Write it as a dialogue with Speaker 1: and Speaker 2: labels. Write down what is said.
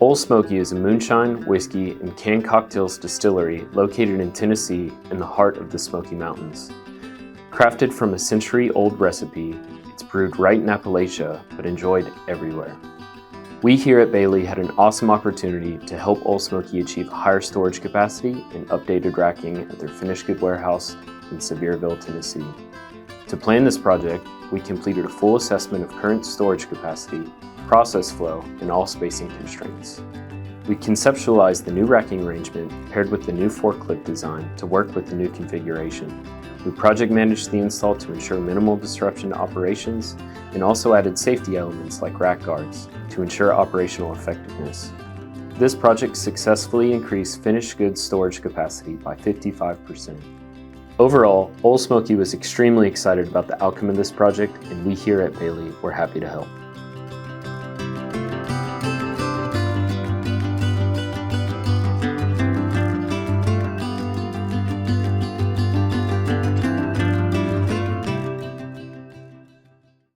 Speaker 1: Ole Smoky is a moonshine, whiskey, and canned cocktails distillery located in Tennessee in the heart of the Smoky Mountains. Crafted from a century-old recipe, it's brewed right in Appalachia, but enjoyed everywhere. We here at Bailey had an awesome opportunity to help Ole Smoky achieve higher storage capacity and updated racking at their finished good warehouse in Sevierville, Tennessee. To plan this project, we completed a full assessment of current storage capacity, process flow, and all spacing constraints. We conceptualized the new racking arrangement paired with the new forklift design to work with the new configuration. We project managed the install to ensure minimal disruption to operations and also added safety elements like rack guards to ensure operational effectiveness. This project successfully increased finished goods storage capacity by 55%. Overall, Ole Smoky was extremely excited about the outcome of this project, and we here at Bailey were happy to help.